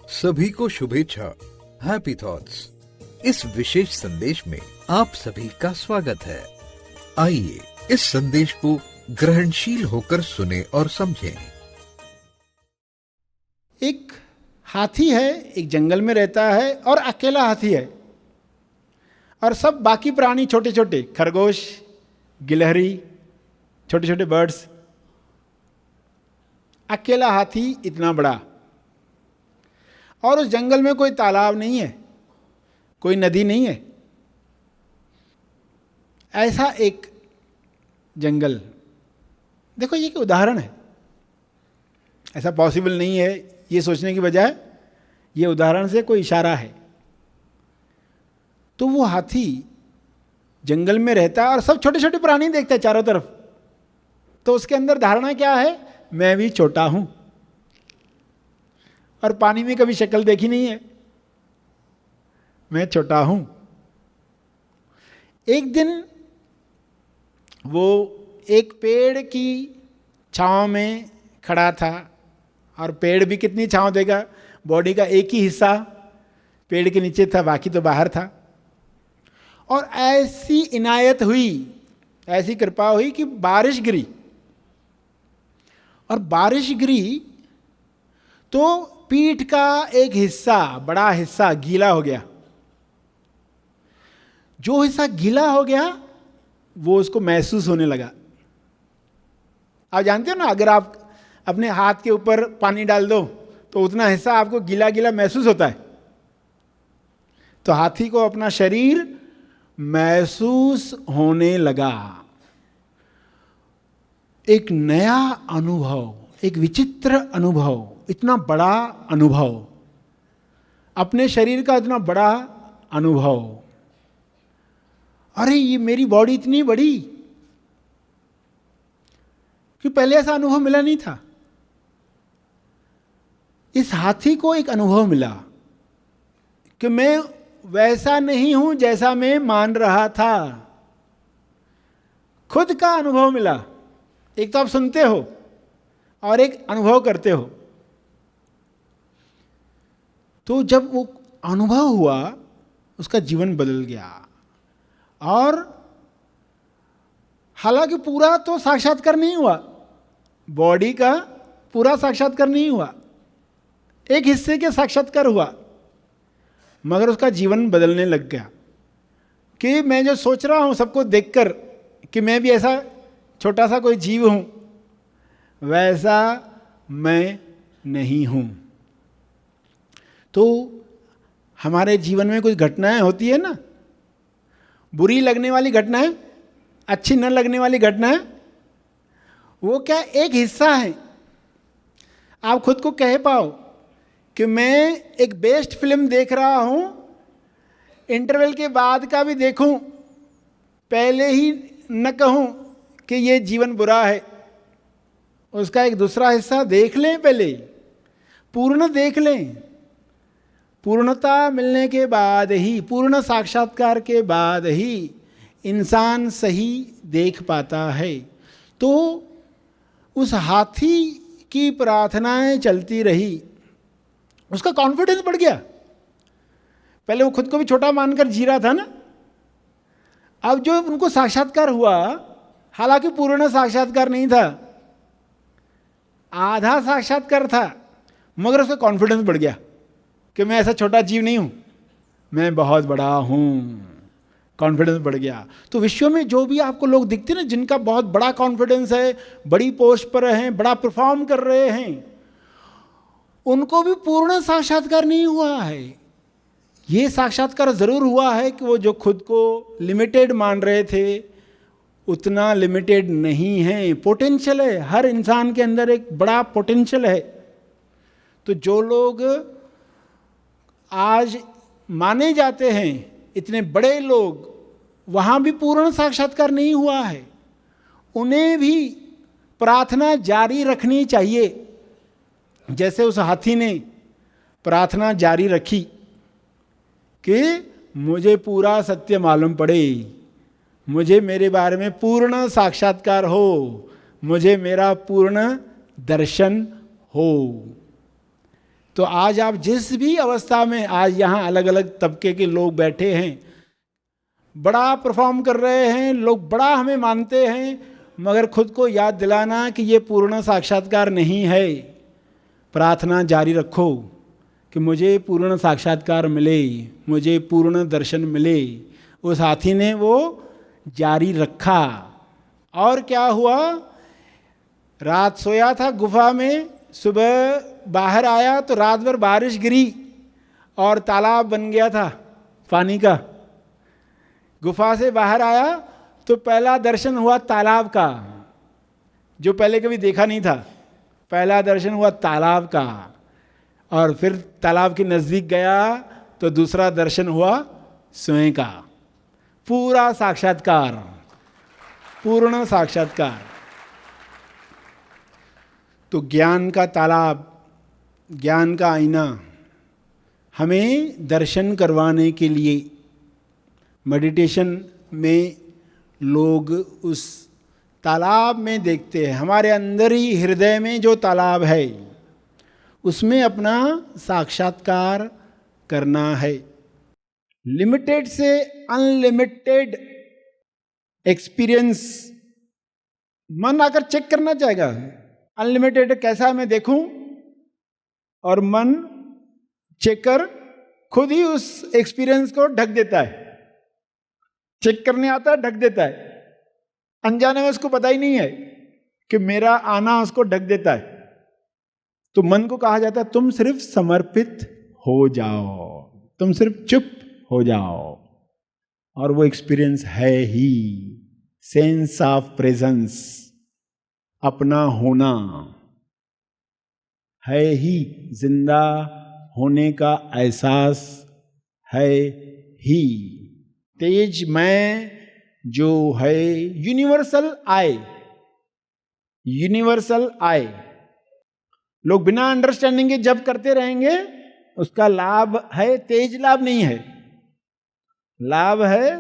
सभी को शुभेच्छा, हैप्पी थॉट्स। इस विशेष संदेश में आप सभी का स्वागत है। आइए इस संदेश को ग्रहणशील होकर सुने और समझें। एक हाथी है, एक जंगल में रहता है और अकेला हाथी है, और सब बाकी प्राणी छोटे छोटे, खरगोश, गिलहरी, छोटे छोटे बर्ड्स। अकेला हाथी इतना बड़ा, और उस जंगल में कोई तालाब नहीं है, कोई नदी नहीं है। ऐसा एक जंगल, देखो ये एक उदाहरण है, ऐसा पॉसिबल नहीं है ये सोचने की बजाय ये उदाहरण से कोई इशारा है। तो वो हाथी जंगल में रहता है और सब छोटे छोटे प्राणी देखता है चारों तरफ। तो उसके अंदर धारणा क्या है? मैं भी छोटा हूं, और पानी में कभी शक्ल देखी नहीं है, मैं छोटा हूं। एक दिन वो एक पेड़ की छांव में खड़ा था, और पेड़ भी कितनी छांव देगा, बॉडी का एक ही हिस्सा पेड़ के नीचे था, बाकी तो बाहर था। और ऐसी इनायत हुई, ऐसी कृपा हुई कि बारिश गिरी, और बारिश गिरी तो पीठ का एक हिस्सा, बड़ा हिस्सा गीला हो गया। जो हिस्सा गीला हो गया वो उसको महसूस होने लगा। आप जानते हो ना, अगर आप अपने हाथ के ऊपर पानी डाल दो तो उतना हिस्सा आपको गीला गीला महसूस होता है। तो हाथी को अपना शरीर महसूस होने लगा। एक नया अनुभव, एक विचित्र अनुभव, इतना बड़ा अनुभव, अपने शरीर का इतना बड़ा अनुभव। अरे ये मेरी बॉडी इतनी बड़ी, कि पहले ऐसा अनुभव मिला नहीं था। इस हाथी को एक अनुभव मिला कि मैं वैसा नहीं हूं जैसा मैं मान रहा था। खुद का अनुभव मिला। एक तो आप सुनते हो और एक अनुभव करते हो। तो जब वो अनुभव हुआ, उसका जीवन बदल गया। और हालांकि पूरा तो साक्षात्कार नहीं हुआ, बॉडी का पूरा साक्षात्कार नहीं हुआ, एक हिस्से के साक्षात्कार हुआ, मगर उसका जीवन बदलने लग गया। कि मैं जो सोच रहा हूं सबको देखकर कि मैं भी ऐसा छोटा सा कोई जीव हूं, वैसा मैं नहीं हूं। तो हमारे जीवन में कुछ घटनाएं होती है ना, बुरी लगने वाली घटनाएं, अच्छी न लगने वाली घटनाएं, वो क्या एक हिस्सा है। आप खुद को कह पाओ कि मैं एक बेस्ट फिल्म देख रहा हूं, इंटरवल के बाद का भी देखूं, पहले ही न कहूं कि ये जीवन बुरा है। उसका एक दूसरा हिस्सा देख लें, पहले पूर्ण देख लें। पूर्णता मिलने के बाद ही, पूर्ण साक्षात्कार के बाद ही इंसान सही देख पाता है। तो उस हाथी की प्रार्थनाएं चलती रही, उसका कॉन्फिडेंस बढ़ गया। पहले वो खुद को भी छोटा मानकर जी रहा था ना, अब जो उनको साक्षात्कार हुआ, हालांकि पूर्ण साक्षात्कार नहीं था, आधा साक्षात्कार था, मगर उसका कॉन्फिडेंस बढ़ गया कि मैं ऐसा छोटा जीव नहीं हूं, मैं बहुत बड़ा हूं। कॉन्फिडेंस बढ़ गया। तो विश्व में जो भी आपको लोग दिखते हैं ना, जिनका बहुत बड़ा कॉन्फिडेंस है, बड़ी पोस्ट पर हैं, बड़ा परफॉर्म कर रहे हैं, उनको भी पूर्ण साक्षात्कार नहीं हुआ है। ये साक्षात्कार जरूर हुआ है कि वो जो खुद को लिमिटेड मान रहे थे, उतना लिमिटेड नहीं है। पोटेंशियल है, हर इंसान के अंदर एक बड़ा पोटेंशियल है। तो जो लोग आज माने जाते हैं इतने बड़े लोग, वहां भी पूर्ण साक्षात्कार नहीं हुआ है, उन्हें भी प्रार्थना जारी रखनी चाहिए। जैसे उस हाथी ने प्रार्थना जारी रखी कि मुझे पूरा सत्य मालूम पड़े, मुझे मेरे बारे में पूर्ण साक्षात्कार हो, मुझे मेरा पूर्ण दर्शन हो। तो आज आप जिस भी अवस्था में, आज यहाँ अलग अलग तबके के लोग बैठे हैं, बड़ा परफॉर्म कर रहे हैं, लोग बड़ा हमें मानते हैं, मगर खुद को याद दिलाना कि ये पूर्ण साक्षात्कार नहीं है। प्रार्थना जारी रखो कि मुझे पूर्ण साक्षात्कार मिले, मुझे पूर्ण दर्शन मिले। उस हाथी ने वो जारी रखा। और क्या हुआ, रात सोया था गुफा में, सुबह बाहर आया तो रात भर बारिश गिरी और तालाब बन गया था पानी का। गुफा से बाहर आया तो पहला दर्शन हुआ तालाब का, जो पहले कभी देखा नहीं था। पहला दर्शन हुआ तालाब का, और फिर तालाब के नज़दीक गया तो दूसरा दर्शन हुआ स्वयं का। पूरा साक्षात्कार, पूर्ण साक्षात्कार। तो ज्ञान का तालाब, ज्ञान का आईना हमें दर्शन करवाने के लिए, मेडिटेशन में लोग उस तालाब में देखते हैं। हमारे अंदर ही हृदय में जो तालाब है उसमें अपना साक्षात्कार करना है। लिमिटेड से अनलिमिटेड एक्सपीरियंस मन आकर चेक करना चाहेगा। अनलिमिटेड कैसा मैं देखूं, और मन चेक कर खुद ही उस एक्सपीरियंस को ढक देता है। चेक करने आता है, ढक देता है। अनजाने में उसको पता ही नहीं है कि मेरा आना उसको ढक देता है। तो मन को कहा जाता है तुम सिर्फ समर्पित हो जाओ, तुम सिर्फ चुप हो जाओ, और वो एक्सपीरियंस है ही सेंस ऑफ प्रेजेंस, अपना होना है ही, जिंदा होने का एहसास है ही। तेज मैं जो है यूनिवर्सल आई, यूनिवर्सल आई। लोग बिना अंडरस्टैंडिंग के जब करते रहेंगे, उसका लाभ है, तेज लाभ नहीं है। लाभ है,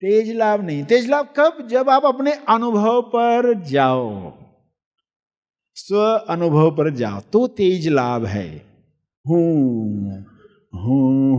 तेज लाभ नहीं। तेज लाभ कब? जब आप अपने अनुभव पर जाओ, स्व अनुभव पर जाओ, तो तेज लाभ है। हूं हूं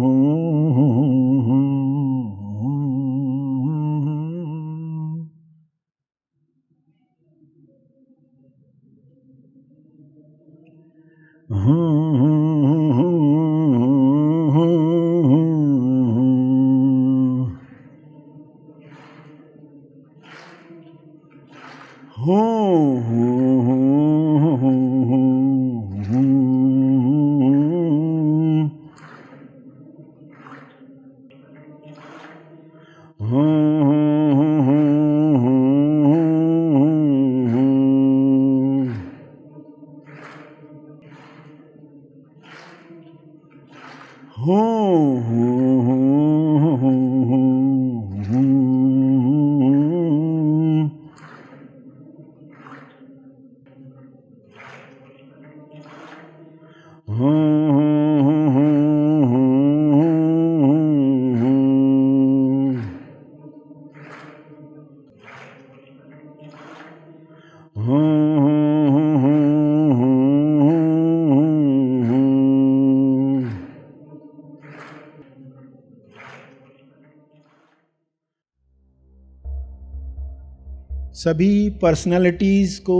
सभी पर्सनालिटीज को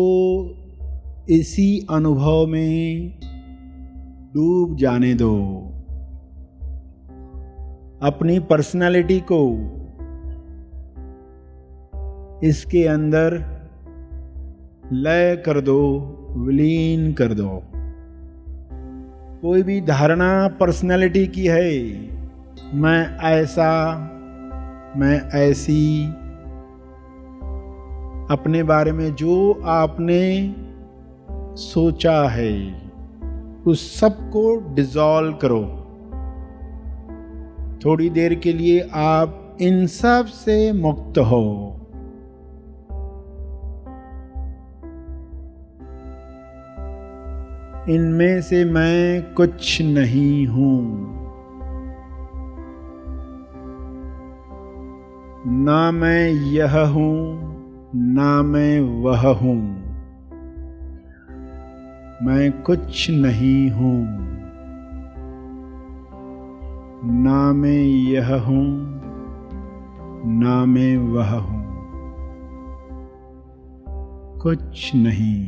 इसी अनुभव में डूब जाने दो। अपनी पर्सनालिटी को इसके अंदर लय कर दो, विलीन कर दो। कोई भी धारणा पर्सनालिटी की है, मैं ऐसा, मैं ऐसी, अपने बारे में जो आपने सोचा है उस सब को डिसॉल्व करो। थोड़ी देर के लिए आप इन सब से मुक्त हो। इनमें से मैं कुछ नहीं हूं, ना मैं यह हूं, ना मैं वह हूं, मैं कुछ नहीं हूं। ना मैं यह हूँ ना मैं वह हूँ, कुछ नहीं।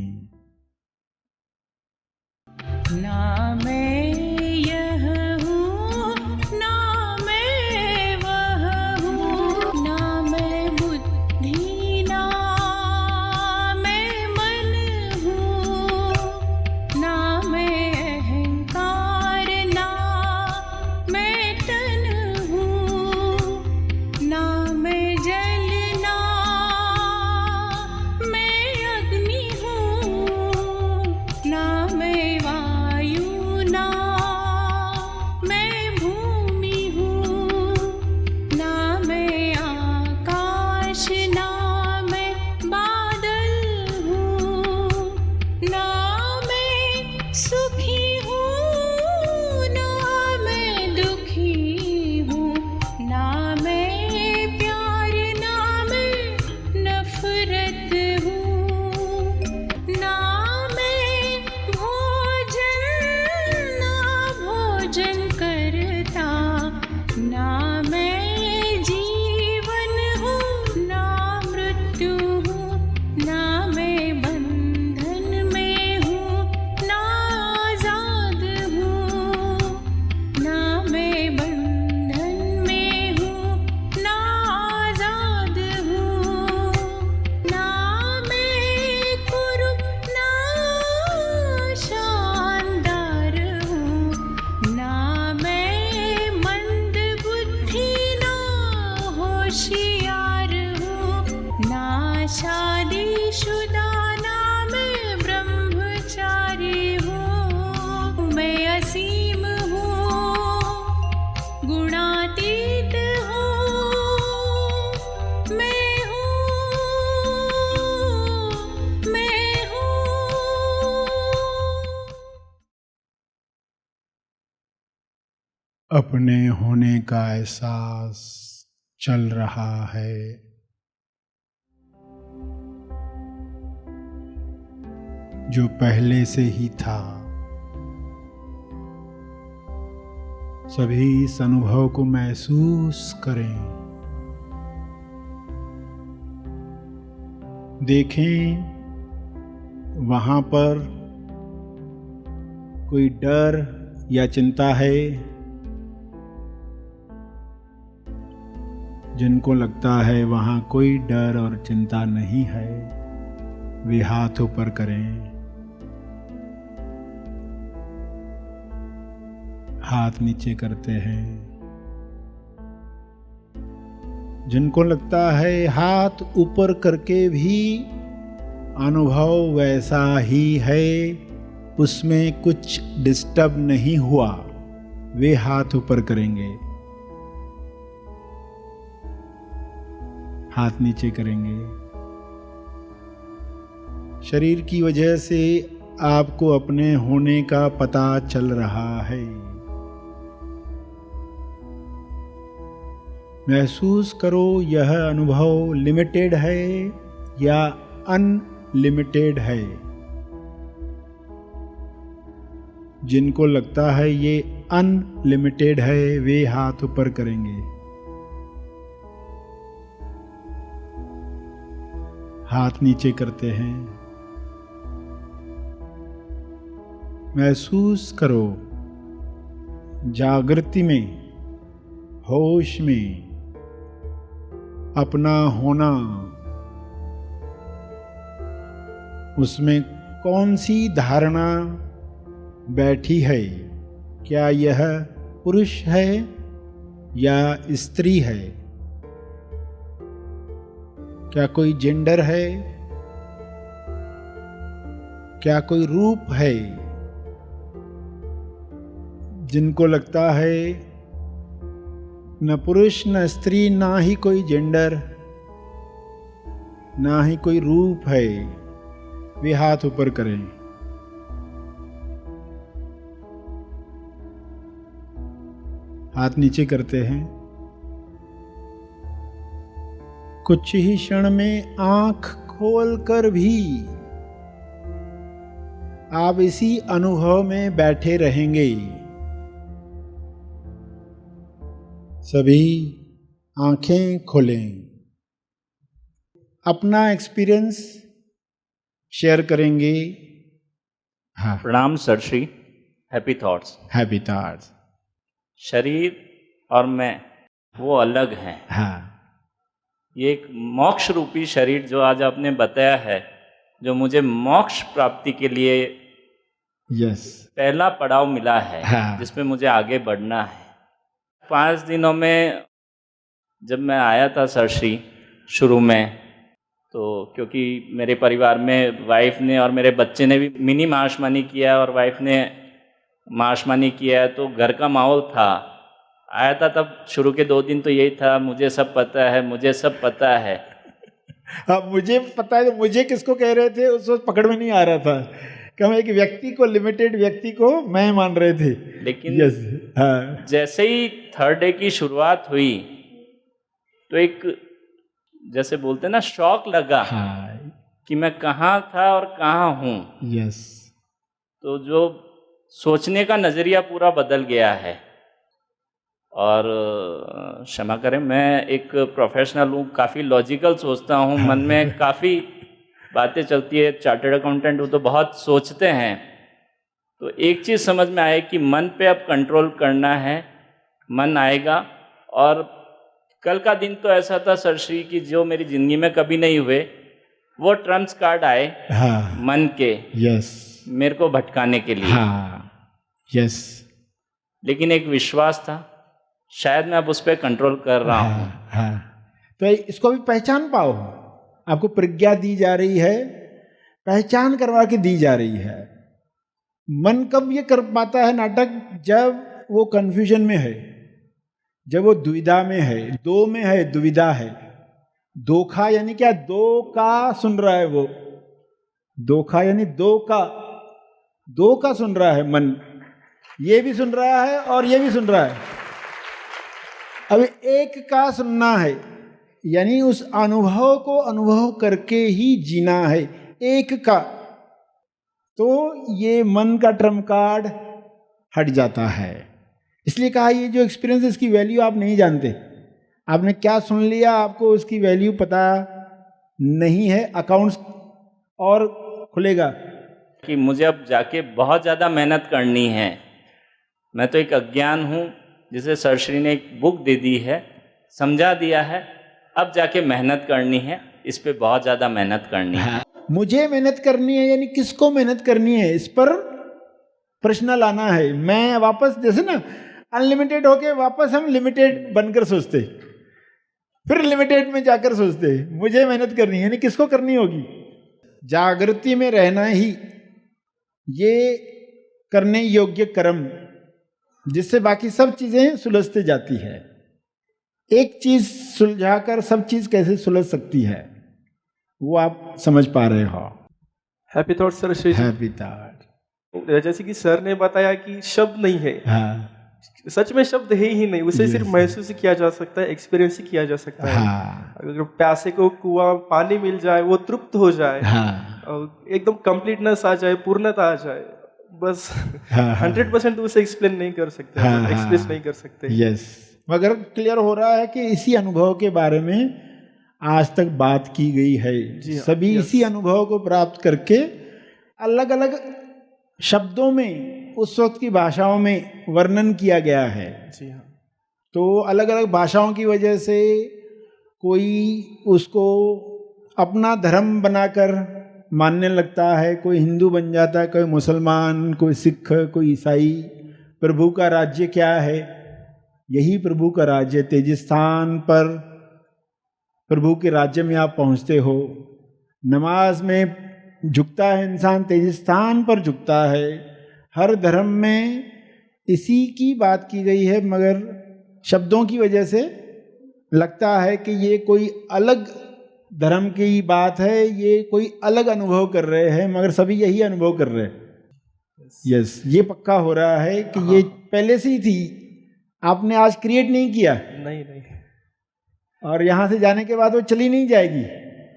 ना मैं यह हूँ ना मैं वह हूँ, ना मैं बुद्धि ना मैं मन हूँ, ना मैं अहंकार ना मैं तन हूँ, ना मैं जल ना मैं अग्नि हूँ, ना मैं वायु ना मैं भूमि हूँ, ना मैं आकाश ना मैं बादल हूँ, ना मैं सुखी हूँ ना मैं दुखी हूँ, ना मैं प्यार ना मैं नफरत हूँ, ना मैं भोजन ना भोजन करता, ना मैं जीवन हूँ ना मृत्यु हूँ, ना मैं बंधन में हूँ ना आजाद हूँ, ना मैं बंधन में हूँ ना आजाद हूँ, ना मैं कुरूप ना शानदार हूँ, ना मैं मंद बुद्धि ना होशियार हूँ, ना शादीशुदा ना मैं ब्रह्मचारी हूँ, मैं असीम हूँ गुणातीत हूँ, मैं हूँ। अपने होने का एहसास चल रहा है, जो पहले से ही था। सभी इस अनुभव को महसूस करें, देखें वहाँ पर कोई डर या चिंता है। जिनको लगता है वहाँ कोई डर और चिंता नहीं है, वे हाथ ऊपर करें। हाथ नीचे करते हैं। जिनको लगता है हाथ ऊपर करके भी अनुभव वैसा ही है, उसमें कुछ डिस्टर्ब नहीं हुआ, वे हाथ ऊपर करेंगे। हाथ नीचे करेंगे। शरीर की वजह से आपको अपने होने का पता चल रहा है। महसूस करो यह अनुभव लिमिटेड है या अनलिमिटेड है। जिनको लगता है ये अनलिमिटेड है, वे हाथ ऊपर करेंगे। हाथ नीचे करते हैं। महसूस करो जागृति में, होश में अपना होना, उसमें कौन सी धारणा बैठी है। क्या यह पुरुष है या स्त्री है? क्या कोई जेंडर है? क्या कोई रूप है? जिनको लगता है न पुरुष न स्त्री, ना ही कोई जेंडर, ना ही कोई रूप है, वे हाथ ऊपर करें। हाथ नीचे करते हैं। कुछ ही क्षण में आंख खोलकर भी आप इसी अनुभव में बैठे रहेंगे। सभी आंखें खोलें, अपना एक्सपीरियंस शेयर करेंगे। हाँ, प्रणाम sir Shri. Happy thoughts. Happy thoughts. शरीर और मैं वो अलग हैं। हाँ, ये एक मोक्ष रूपी शरीर जो आज आपने बताया है, जो मुझे मोक्ष प्राप्ति के लिए यस, पहला पड़ाव मिला है, हाँ। जिसमें मुझे आगे बढ़ना है। 5 दिनों में जब मैं आया था सर श्री शुरू में, तो क्योंकि मेरे परिवार में वाइफ ने और मेरे बच्चे ने भी मिनी महाआशमानी किया और वाइफ ने महाआशमानी किया है, तो घर का माहौल था। आया था तब शुरू के 2 दिन तो यही था, मुझे सब पता है, मुझे सब पता है। अब मुझे पता है, मुझे किसको कह रहे थे उस वक्त पकड़ में नहीं आ रहा था कि हम एक व्यक्ति को, लिमिटेड व्यक्ति को मैं मान रहे थे। लेकिन यस, हाँ, जैसे ही 3rd डे की शुरुआत हुई तो एक, जैसे बोलते हैं ना, शॉक लगा हाँ, कि मैं कहाँ था और कहाँ हूँ। यस, तो जो सोचने का नज़रिया पूरा बदल गया है। और क्षमा करें, मैं एक प्रोफेशनल हूँ, काफ़ी लॉजिकल सोचता हूँ, मन में काफ़ी बातें चलती है। चार्टर्ड अकाउंटेंट हो तो बहुत सोचते हैं। तो एक चीज़ समझ में आए कि मन पे अब कंट्रोल करना है, मन आएगा। और कल का दिन तो ऐसा था सर श्री कि जो मेरी ज़िंदगी में कभी नहीं हुए, वो ट्रम्प्स कार्ड आए हाँ, मन के, यस, मेरे को भटकाने के लिए। हाँ, यस, लेकिन एक विश्वास था, शायद मैं अब उस पर कंट्रोल कर रहा हूँ। हाँ, हाँ। तो इसको भी पहचान पाओ। आपको प्रज्ञा दी जा रही है, पहचान करवा के दी जा रही है। मन कब ये कर पाता है नाटक? जब वो कंफ्यूजन में है, जब वो दुविधा में है, दो में है, दुविधा है। दोखा यानी क्या? दो का सुन रहा है वो। दोखा यानी दो का सुन रहा है मन। ये भी सुन रहा है और ये भी सुन रहा है। अब एक का सुनना है, यानी उस अनुभव को अनुभव करके ही जीना है, एक का। तो ये मन का ट्रम्प कार्ड हट जाता है। इसलिए कहा ये जो एक्सपीरियंस है, इसकी वैल्यू आप नहीं जानते। आपने क्या सुन लिया, आपको उसकी वैल्यू पता नहीं है। अकाउंट्स और खुलेगा कि मुझे अब जाके बहुत ज़्यादा मेहनत करनी है। मैं तो एक अज्ञान हूँ, जिसे सर श्री ने एक बुक दे दी है, समझा दिया है। अब जाके मेहनत करनी है, इस पे बहुत ज़्यादा मेहनत करनी है। मुझे मेहनत करनी है, यानी किसको मेहनत करनी है, इस पर प्रश्न लाना है। मैं वापस, जैसे ना अनलिमिटेड होके वापस हम लिमिटेड बनकर सोचते, फिर लिमिटेड में जाकर सोचते मुझे मेहनत करनी है, यानी किसको करनी होगी? जागृति में रहना ही ये करने योग्य कर्म, जिससे बाकी सब चीजें सुलझते जाती है। एक चीज सुलझाकर सब चीज कैसे सुलझ सकती है, वो आप समझ पा रहे हो। Happy thought sir Shri ji. Happy thought. जैसे कि सर ने बताया कि शब्द नहीं है, हाँ, सच में शब्द है ही नहीं, उसे सिर्फ महसूस किया जा सकता है, एक्सपीरियंस ही किया जा सकता है। हाँ, अगर प्यासे को कुआं पानी मिल जाए, वो तृप्त हो जाए, हाँ, और एकदम कंप्लीटनेस आ जाए, पूर्णता आ जाए, बस 100% उसे एक्सप्लेन नहीं कर सकते, हाँ, एक्सप्रेस नहीं कर सकते। यस, मगर क्लियर हो रहा है कि इसी अनुभव के बारे में आज तक बात की गई है। जी हाँ, सभी यस। इसी अनुभव को प्राप्त करके अलग अलग शब्दों में, उस वक्त की भाषाओं में वर्णन किया गया है। जी हाँ, तो अलग अलग भाषाओं की वजह से कोई उसको अपना धर्म बनाकर मानने लगता है, कोई हिंदू बन जाता है, कोई मुसलमान, कोई सिख, कोई ईसाई। प्रभु का राज्य क्या है? यही प्रभु का राज्य। तेजिस्थान पर प्रभु के राज्य में आप पहुंचते हो। नमाज में झुकता है इंसान, तेजिस्थान पर झुकता है। हर धर्म में इसी की बात की गई है, मगर शब्दों की वजह से लगता है कि ये कोई अलग धर्म की बात है, ये कोई अलग अनुभव कर रहे हैं, मगर सभी यही अनुभव कर रहे हैं। यस, ये पक्का हो रहा है कि ये पहले से ही थी, आपने आज क्रिएट नहीं किया। नहीं नहीं, और यहाँ से जाने के बाद वो चली नहीं जाएगी,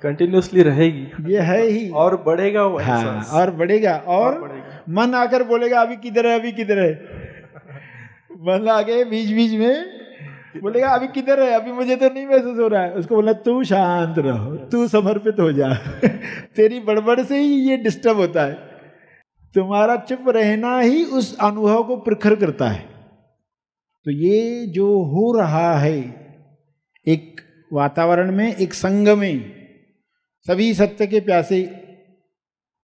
कंटिन्यूसली रहेगी, ये है ही। और बढ़ेगा वो हाँ, एहसास। और बढ़ेगा, और बढ़ेगा। मन आकर बोलेगा अभी किधर है, अभी किधर है। मन आके बीच बीच में बोलेगा अभी किधर है, अभी मुझे तो नहीं महसूस हो रहा है। उसको बोला तू शांत रहो, तू समर्पित हो जा। तेरी बड़बड़ से ही ये डिस्टर्ब होता है। तुम्हारा चुप रहना ही उस अनुभव को प्रखर करता है। तो ये जो हो रहा है एक वातावरण में, एक संग में, सभी सत्य के प्यासे,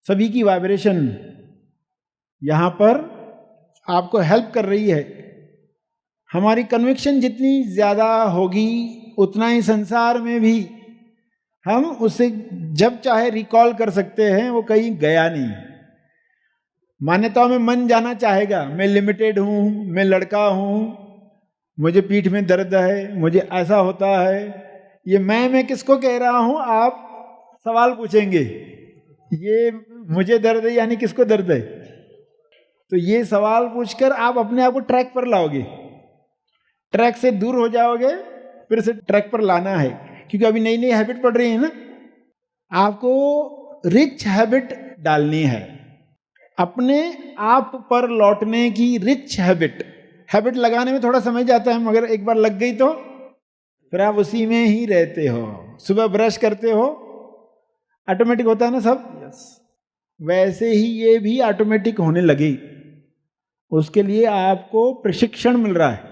सभी की वाइब्रेशन यहाँ पर आपको हेल्प कर रही है। हमारी कन्विक्शन जितनी ज़्यादा होगी उतना ही संसार में भी हम उसे जब चाहे रिकॉल कर सकते हैं, वो कहीं गया नहीं। मान्यताओं में मन जाना चाहेगा, मैं लिमिटेड हूँ, मैं लड़का हूँ, मुझे पीठ में दर्द है, मुझे ऐसा होता है। ये मैं किसको कह रहा हूँ? आप सवाल पूछेंगे, ये मुझे दर्द है यानी किसको दर्द है? तो ये सवाल पूछकर आप अपने आप को ट्रैक पर लाओगे, ट्रैक से दूर हो जाओगे, फिर से ट्रैक पर लाना है। क्योंकि अभी नई नई हैबिट पड़ रही है ना, आपको रिच हैबिट डालनी है, अपने आप पर लौटने की रिच हैबिट। हैबिट लगाने में थोड़ा समय जाता है, मगर एक बार लग गई तो फिर आप उसी में ही रहते हो। सुबह ब्रश करते हो, ऑटोमेटिक होता है ना सब। वैसे ही ये भी ऑटोमेटिक होने लगी। उसके लिए आपको प्रशिक्षण मिल रहा है।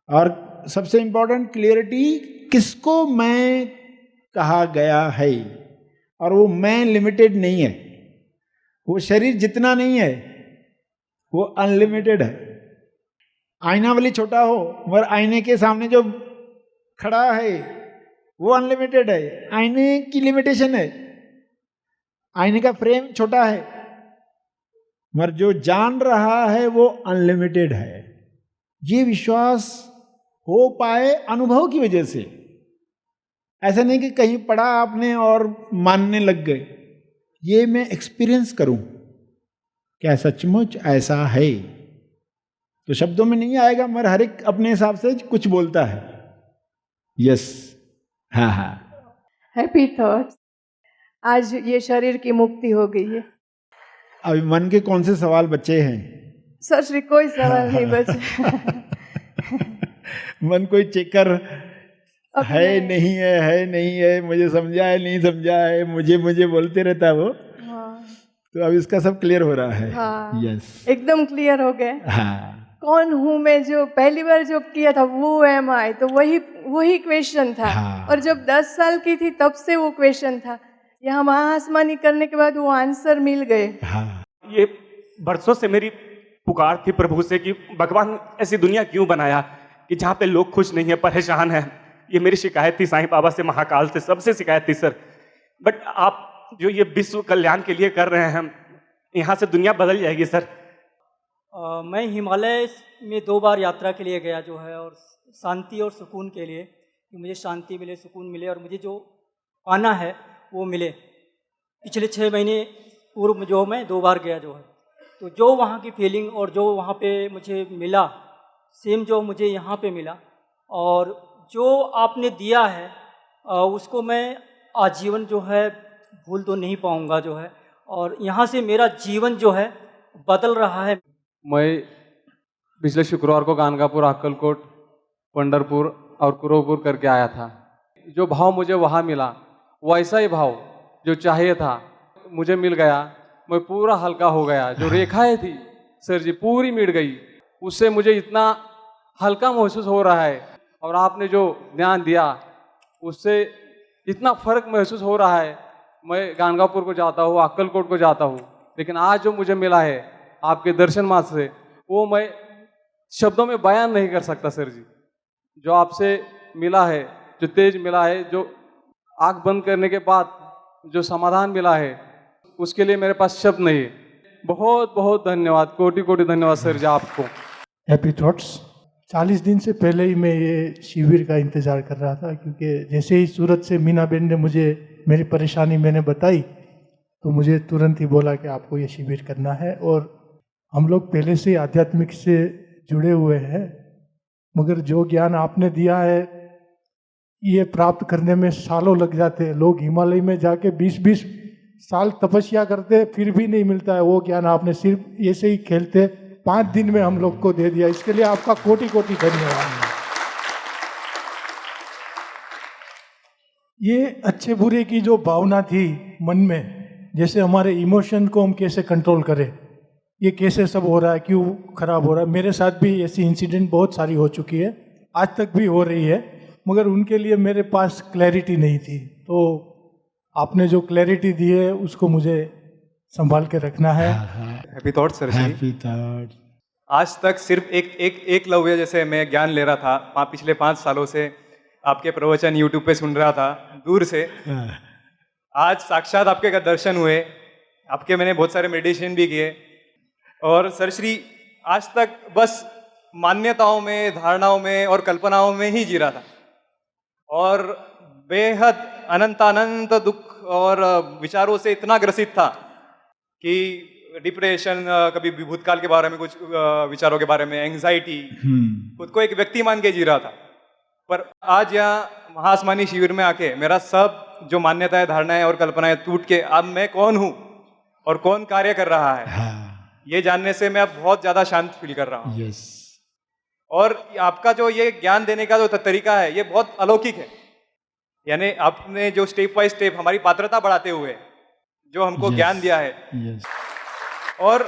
और सबसे इंपॉर्टेंट क्लियरिटी, किसको मैं कहा गया है। और वो मैं लिमिटेड नहीं है, वो शरीर जितना नहीं है, वो अनलिमिटेड है। आईना वाली छोटा हो मगर आईने के सामने जो खड़ा है वो अनलिमिटेड है। आईने की लिमिटेशन है, आईने का फ्रेम छोटा है, मगर जो जान रहा है वो अनलिमिटेड है। ये विश्वास हो पाए अनुभव की वजह से। ऐसा नहीं कि कहीं पढ़ा आपने और मानने लग गए। ये मैं एक्सपीरियंस करूं, क्या सचमुच ऐसा है? तो शब्दों में नहीं आएगा, मगर हर एक अपने हिसाब से कुछ बोलता है। यस, हाँ हाँ। Happy thoughts. आज ये शरीर की मुक्ति हो गई है। अभी मन के कौन से सवाल बचे हैं? सर श्री कोई सवाल नहीं बचे। मन कोई चेकर है नहीं है, मुझे समझा है नहीं समझा है, मुझे बोलते रहता है वो। हाँ। तो अब इसका सब क्लियर हो रहा है। हाँ। यस, एकदम क्लियर हो गए। हाँ। कौन हूँ मैं, जो पहली बार जो किया था वो एम आई, तो वही क्वेश्चन था। हाँ। और जब 10 साल की थी तब से वो क्वेश्चन था। यहाँ महाआसमानी करने के बाद वो आंसर मिल गए। हाँ। ये बरसों से मेरी पुकार थी प्रभु से कि भगवान ऐसी दुनिया क्यों बनाया कि जहाँ पे लोग खुश नहीं है, परेशान है। ये मेरी शिकायत थी साईं बाबा से, महाकाल से, सबसे शिकायत थी सर। बट आप जो ये विश्व कल्याण के लिए कर रहे हैं, यहाँ से दुनिया बदल जाएगी सर। मैं हिमालय में 2 बार यात्रा के लिए गया जो है, और शांति और सुकून के लिए, कि मुझे शांति मिले, सुकून मिले और मुझे जो पाना है वो मिले। पिछले 6 महीने पूर्व जो मैं 2 बार गया जो है, तो जो वहाँ की फीलिंग और जो वहाँ पे मुझे मिला, सेम जो मुझे यहाँ पे मिला, और जो आपने दिया है उसको मैं आजीवन जो है भूल तो नहीं पाऊँगा जो है। और यहाँ से मेरा जीवन जो है बदल रहा है। मैं पिछले शुक्रवार को गानगापुर, अक्कलकोट, पंढरपुर और कुरोपुर करके आया था। जो भाव मुझे वहाँ मिला, वैसा ही भाव जो चाहिए था मुझे मिल गया। मैं पूरा हल्का हो गया। जो रेखाएं थी सर जी पूरी मिट गई। उससे मुझे इतना हल्का महसूस हो रहा है। और आपने जो ज्ञान दिया उससे इतना फर्क महसूस हो रहा है। मैं गानगापुर को जाता हूँ, अक्कलकोट को जाता हूँ, लेकिन आज जो मुझे मिला है आपके दर्शन मात्र से, वो मैं शब्दों में बयान नहीं कर सकता सर जी। जो आपसे मिला है, जो तेज मिला है, जो आँख बंद करने के बाद जो समाधान मिला है, उसके लिए मेरे पास शब्द नहीं है। बहुत बहुत धन्यवाद, कोटि कोटि धन्यवाद सर जी आपको। Happy thoughts. 40 दिन से पहले ही मैं ये शिविर का इंतज़ार कर रहा था, क्योंकि जैसे ही सूरत से मीना बेन ने मुझे मेरी परेशानी मैंने बताई, तो मुझे तुरंत ही बोला कि आपको ये शिविर करना है। और हम लोग पहले से आध्यात्मिक से जुड़े हुए हैं, मगर जो ज्ञान आपने दिया है ये प्राप्त करने में सालों लग जाते हैं। लोग हिमालय में जाके 20-20 साल तपस्या करते फिर भी नहीं मिलता है वो ज्ञान। आपने सिर्फ ऐसे ही खेलते 5 दिन में हम लोग को दे दिया। इसके लिए आपका कोटि कोटि धन्यवाद। ये अच्छे बुरे की जो भावना थी मन में, जैसे हमारे इमोशन को हम कैसे कंट्रोल करें, ये कैसे सब हो रहा है, क्यों खराब हो रहा है। मेरे साथ भी ऐसी इंसिडेंट बहुत सारी हो चुकी है, आज तक भी हो रही है, मगर उनके लिए मेरे पास क्लैरिटी नहीं थी। तो आपने जो क्लैरिटी दी है उसको मुझे संभाल के रखना है। Happy thought sir ji. Happy thought. आज तक सिर्फ एक लव्य जैसे मैं ज्ञान ले रहा था, पिछले 5 सालों से आपके प्रवचन यूट्यूब पे सुन रहा था दूर से। आज साक्षात आपके दर्शन हुए, आपके मैंने बहुत सारे मेडिटेशन भी किए। और सर श्री आज तक बस मान्यताओं में, धारणाओं में और कल्पनाओं में ही जी रहा था, और बेहद अनंत दुख और विचारों से इतना ग्रसित था कि डिप्रेशन, कभी भूतकाल के बारे में कुछ विचारों के बारे में, एंग्जाइटी, खुद को एक व्यक्ति मान के जी रहा था। पर आज यहाँ महाआसमानी शिविर में आके मेरा सब जो मान्यताएं, धारणाएं और कल्पनाएं टूट के अब मैं कौन हूँ और कौन कार्य कर रहा है, ये जानने से मैं अब बहुत ज्यादा शांत फील कर रहा हूँ। और आपका जो ये ज्ञान देने का जो तरीका है ये बहुत अलौकिक है। यानी आपने जो स्टेप बाय स्टेप हमारी पात्रता बढ़ाते हुए जो हमको ज्ञान दिया है, और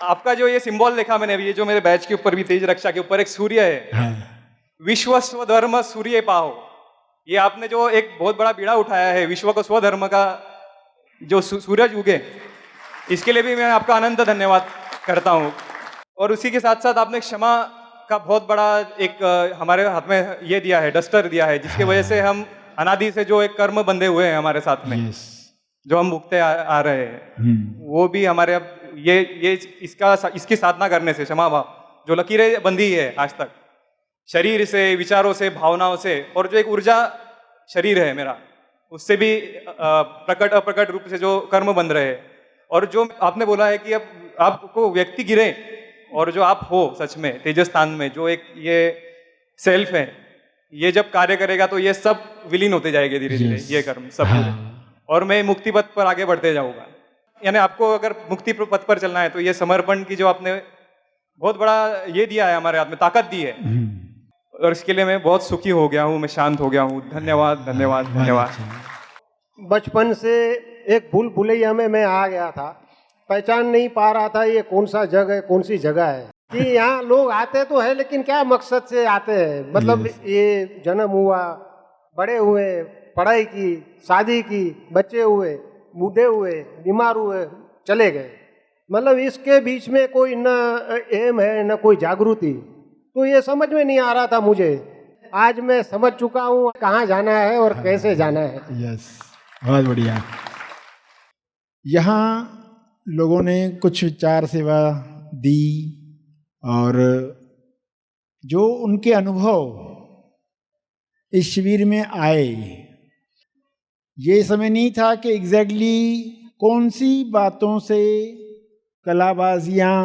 आपका जो ये सिंबल लिखा मैंने, ये जो मेरे बैच के ऊपर भी, तेज रक्षा के ऊपर एक सूर्य है, विश्व स्वधर्म सूर्य पाहो। ये आपने जो एक बहुत बड़ा बीड़ा उठाया है विश्व को स्वधर्म का, जो सूरज उगे, इसके लिए भी मैं आपका अनंत धन्यवाद करता हूँ। और उसी के साथ साथ आपने क्षमा का बहुत बड़ा एक हमारे हाथ में ये दिया है, डस्टर दिया है, जिसकी वजह से हम अनादि से जो एक कर्म बंधे हुए हैं हमारे साथ में, जो हम भुगते आ रहे हैं, वो भी हमारे अब ये इसकी साधना करने से, क्षमा भाव जो लकीरें बंधी है आज तक, शरीर से, विचारों से, भावनाओं से, और जो एक ऊर्जा शरीर है मेरा, उससे भी प्रकट अप्रकट रूप से जो कर्म बंध रहे हैं। और जो आपने बोला है कि अब आपको व्यक्ति गिरे, और जो आप हो सच में तेजस स्थान में, जो एक ये सेल्फ है, ये जब कार्य करेगा तो ये सब विलीन होते जाएंगे धीरे धीरे, ये कर्म सब पूरे। और मैं मुक्ति पथ पर आगे बढ़ते जाऊंगा। यानी आपको अगर मुक्ति पथ पर चलना है तो ये समर्पण की जो आपने बहुत बड़ा ये दिया है, हमारे हाथ में ताकत दी है, और इसके लिए मैं बहुत सुखी हो गया हूँ, मैं शांत हो गया हूँ। धन्यवाद धन्यवाद धन्यवाद। बचपन से एक भूल भुलैया में मैं आ गया था, पहचान नहीं पा रहा था ये कौन सा जगह है, कौन सी जगह है, कि यहाँ लोग आते तो है लेकिन क्या मकसद से आते हैं। मतलब ये जन्म हुआ, बड़े हुए, पढ़ाई की, शादी की, बच्चे हुए, बूढ़े हुए, बीमार हुए, चले गए। मतलब इसके बीच में कोई न एम है न कोई जागृति, तो ये समझ में नहीं आ रहा था मुझे। आज मैं समझ चुका हूँ कहाँ जाना है और कैसे जाना है। बहुत बढ़िया। यहाँ लोगों ने कुछ विचार सेवा दी, और जो उनके अनुभव इस शिविर में आए, ये समय नहीं था कि एग्जैक्टली कौन सी बातों से कलाबाजियाँ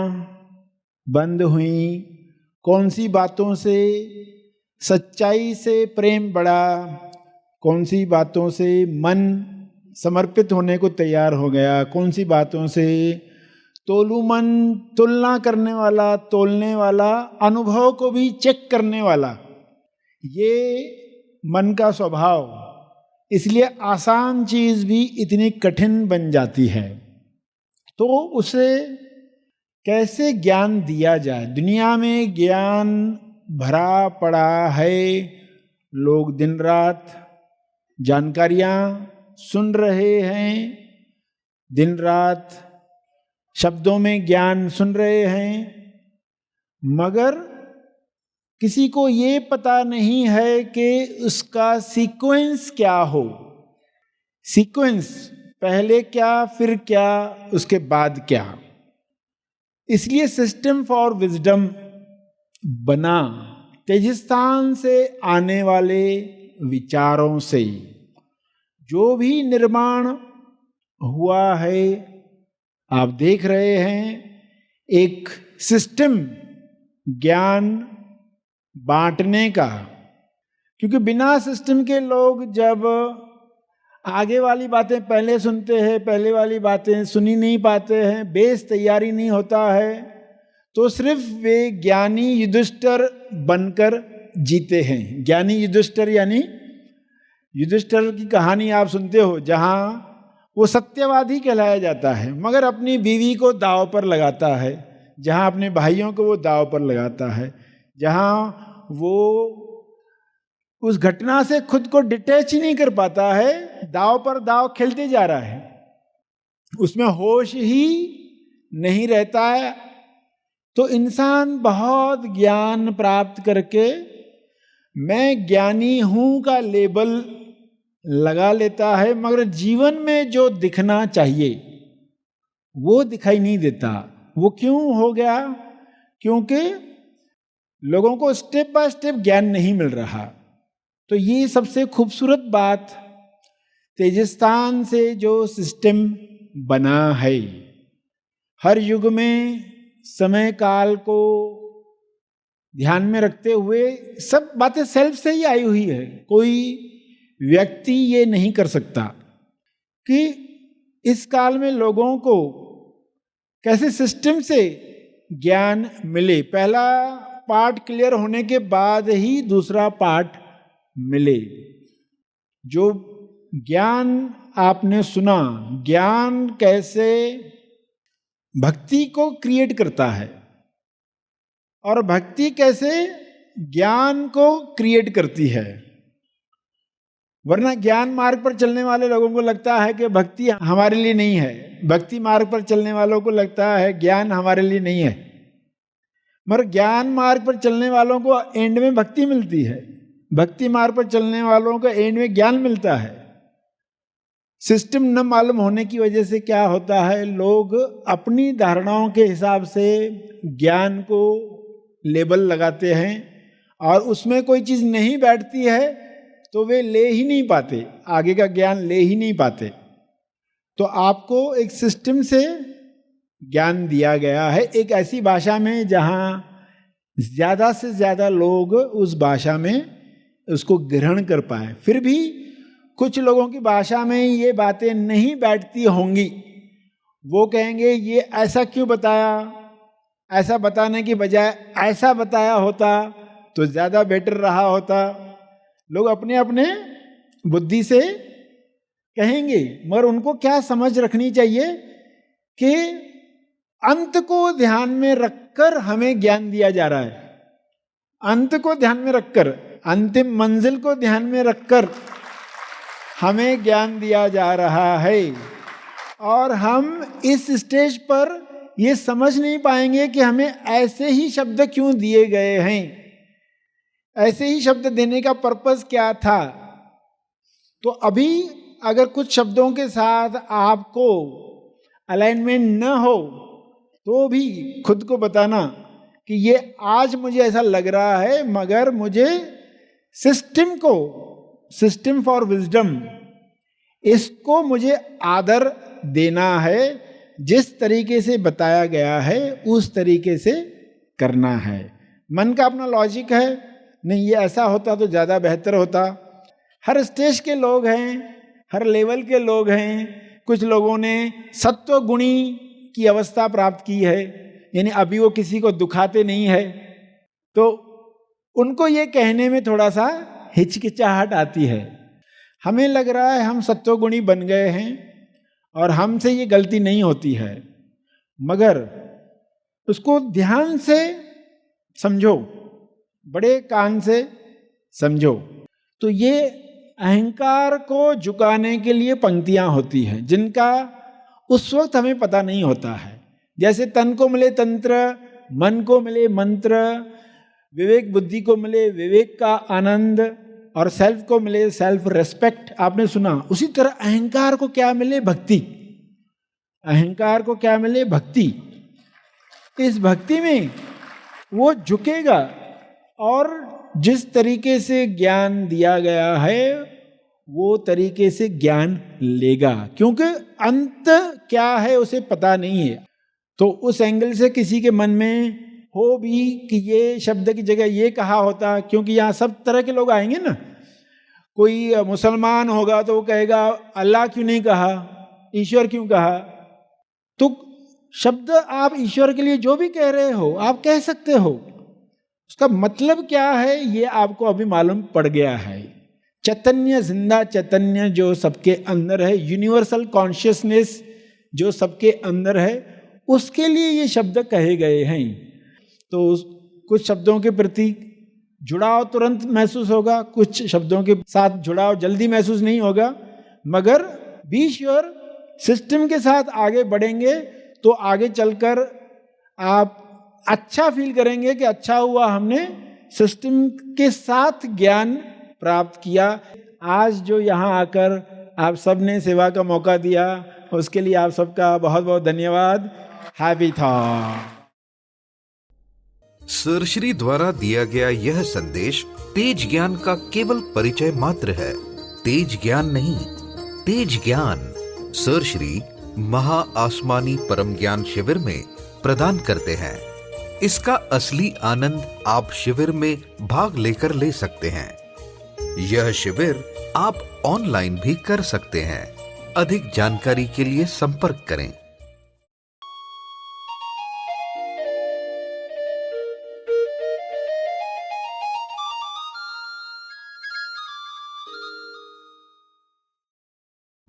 बंद हुई, कौन सी बातों से सच्चाई से प्रेम बढ़ा, कौन सी बातों से मन समर्पित होने को तैयार हो गया, कौन सी बातों से तोलू मन, तुलना करने वाला, तोलने वाला, अनुभव को भी चेक करने वाला, ये मन का स्वभाव, इसलिए आसान चीज़ भी इतनी कठिन बन जाती है। तो उसे कैसे ज्ञान दिया जाए। दुनिया में ज्ञान भरा पड़ा है, लोग दिन रात जानकारियाँ सुन रहे हैं, दिन रात शब्दों में ज्ञान सुन रहे हैं, मगर किसी को ये पता नहीं है कि उसका सीक्वेंस क्या हो। सीक्वेंस, पहले क्या, फिर क्या, उसके बाद क्या। इसलिए सिस्टम फॉर विजडम बना तेजस्थान से आने वाले विचारों से। जो भी निर्माण हुआ है, आप देख रहे हैं, एक सिस्टम ज्ञान बांटने का, क्योंकि बिना सिस्टम के लोग जब आगे वाली बातें पहले सुनते हैं, पहले वाली बातें सुनी नहीं पाते हैं, बेस तैयारी नहीं होता है, तो सिर्फ वे ज्ञानी युधिष्ठिर बनकर जीते हैं। ज्ञानी युधिष्ठिर यानी युधिष्ठिर की कहानी आप सुनते हो, जहां वो सत्यवादी कहलाया जाता है मगर अपनी बीवी को दांव पर लगाता है, जहां अपने भाइयों को वो दांव पर लगाता है, जहां वो उस घटना से खुद को डिटैच ही नहीं कर पाता है, दांव पर दांव खेलते जा रहा है, उसमें होश ही नहीं रहता है। तो इंसान बहुत ज्ञान प्राप्त करके मैं ज्ञानी हूं का लेबल लगा लेता है, मगर जीवन में जो दिखना चाहिए वो दिखाई नहीं देता। वो क्यों हो गया? क्योंकि लोगों को स्टेप बाय स्टेप ज्ञान नहीं मिल रहा। तो ये सबसे खूबसूरत बात तेजस्थान से जो सिस्टम बना है, हर युग में समय काल को ध्यान में रखते हुए सब बातें सेल्फ से ही आई हुई है। कोई व्यक्ति ये नहीं कर सकता कि इस काल में लोगों को कैसे सिस्टम से ज्ञान मिले, पहला पार्ट क्लियर होने के बाद ही दूसरा पार्ट मिले। जो ज्ञान आपने सुना, ज्ञान कैसे भक्ति को क्रिएट करता है और भक्ति कैसे ज्ञान को क्रिएट करती है। वरना ज्ञान मार्ग पर चलने वाले लोगों को लगता है कि भक्ति हमारे लिए नहीं है, भक्ति मार्ग पर चलने वालों को लगता है ज्ञान हमारे लिए नहीं है, मगर ज्ञान मार्ग पर चलने वालों को एंड में भक्ति मिलती है, भक्ति मार्ग पर चलने वालों को एंड में ज्ञान मिलता है। सिस्टम न मालूम होने की वजह से क्या होता है, लोग अपनी धारणाओं के हिसाब से ज्ञान को लेबल लगाते हैं और उसमें कोई चीज़ नहीं बैठती है तो वे ले ही नहीं पाते, आगे का ज्ञान ले ही नहीं पाते। तो आपको एक सिस्टम से ज्ञान दिया गया है, एक ऐसी भाषा में जहाँ ज़्यादा से ज़्यादा लोग उस भाषा में उसको ग्रहण कर पाए। फिर भी कुछ लोगों की भाषा में ये बातें नहीं बैठती होंगी, वो कहेंगे ये ऐसा क्यों बताया, ऐसा बताने की बजाय ऐसा बताया होता तो ज़्यादा बेटर रहा होता। लोग अपने अपने बुद्धि से कहेंगे, मगर उनको क्या समझ रखनी चाहिए कि अंत को ध्यान में रखकर हमें ज्ञान दिया जा रहा है। अंत को ध्यान में रखकर, अंतिम मंजिल को ध्यान में रखकर हमें ज्ञान दिया जा रहा है। और हम इस स्टेज पर ये समझ नहीं पाएंगे कि हमें ऐसे ही शब्द क्यों दिए गए हैं, ऐसे ही शब्द देने का पर्पस क्या था। तो अभी अगर कुछ शब्दों के साथ आपको अलाइनमेंट न हो तो भी खुद को बताना कि ये आज मुझे ऐसा लग रहा है, मगर मुझे सिस्टम को, सिस्टम फॉर विजडम, इसको मुझे आदर देना है, जिस तरीके से बताया गया है उस तरीके से करना है। मन का अपना लॉजिक है, नहीं ये ऐसा होता तो ज़्यादा बेहतर होता। हर स्टेज के लोग हैं, हर लेवल के लोग हैं। कुछ लोगों ने सत्व गुणी की अवस्था प्राप्त की है, यानी अभी वो किसी को दुखाते नहीं है, तो उनको ये कहने में थोड़ा सा हिचकिचाहट आती है। हमें लग रहा है हम सत्वगुणी बन गए हैं और हमसे ये गलती नहीं होती है, मगर उसको ध्यान से समझो, बड़े कान से समझो। तो ये अहंकार को झुकाने के लिए पंक्तियां होती हैं जिनका उस वक्त हमें पता नहीं होता है। जैसे तन को मिले तंत्र, मन को मिले मंत्र, विवेक बुद्धि को मिले विवेक का आनंद और सेल्फ को मिले सेल्फ रेस्पेक्ट, आपने सुना। उसी तरह अहंकार को क्या मिले? भक्ति। अहंकार को क्या मिले? भक्ति। इस भक्ति में वो झुकेगा और जिस तरीके से ज्ञान दिया गया है वो तरीके से ज्ञान लेगा, क्योंकि अंत क्या है उसे पता नहीं है। तो उस एंगल से किसी के मन में हो भी कि ये शब्द की जगह ये कहा होता, क्योंकि यहाँ सब तरह के लोग आएंगे ना। कोई मुसलमान होगा तो वो कहेगा अल्लाह क्यों नहीं कहा, ईश्वर क्यों कहा। तो शब्द आप ईश्वर के लिए जो भी कह रहे हो आप कह सकते हो, उसका मतलब क्या है ये आपको अभी मालूम पड़ गया है। चैतन्य, जिंदा चैतन्य जो सबके अंदर है, यूनिवर्सल कॉन्शियसनेस जो सबके अंदर है, उसके लिए ये शब्द कहे गए हैं। तो कुछ शब्दों के प्रति जुड़ाव तुरंत महसूस होगा, कुछ शब्दों के साथ जुड़ाव जल्दी महसूस नहीं होगा, मगर बी श्योर सिस्टम के साथ आगे बढ़ेंगे तो आगे चलकर आप अच्छा फील करेंगे कि अच्छा हुआ हमने सिस्टम के साथ ज्ञान प्राप्त किया। आज जो यहाँ आकर आप सब ने सेवा का मौका दिया, उसके लिए आप सबका बहुत बहुत धन्यवाद। Happy thought. सर श्री द्वारा दिया गया यह संदेश तेज ज्ञान का केवल परिचय मात्र है। तेज ज्ञान नहीं, तेज ज्ञान सर श्री महा आसमानी परम ज्ञान शिविर में प्रदान करते हैं। इसका असली आनंद आप शिविर में भाग लेकर ले सकते हैं। यह शिविर आप ऑनलाइन भी कर सकते हैं। अधिक जानकारी के लिए संपर्क करें।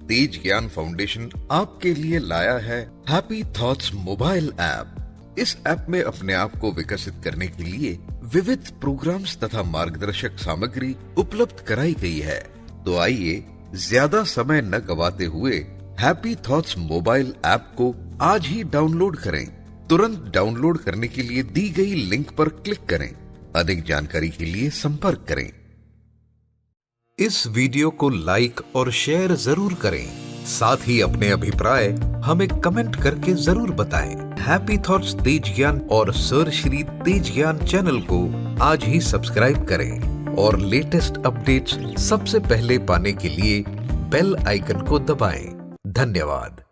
तेज ज्ञान फाउंडेशन आपके लिए लाया है हैप्पी थॉट्स मोबाइल ऐप। इस ऐप में अपने आप को विकसित करने के लिए विविध प्रोग्राम्स तथा मार्गदर्शक सामग्री उपलब्ध कराई गई है। तो आइए ज्यादा समय न गवाते हुए हैप्पी थॉट्स मोबाइल ऐप को आज ही डाउनलोड करें। तुरंत डाउनलोड करने के लिए दी गई लिंक पर क्लिक करें। अधिक जानकारी के लिए संपर्क करें। इस वीडियो को लाइक और शेयर जरूर करें। साथ ही अपने अभिप्राय हमें कमेंट करके जरूर बताएं। हैप्पी थॉट्स तेज ज्ञान और सर श्री तेज ज्ञान चैनल को आज ही सब्सक्राइब करें और लेटेस्ट अपडेट्स सबसे पहले पाने के लिए बेल आइकन को दबाएं। धन्यवाद।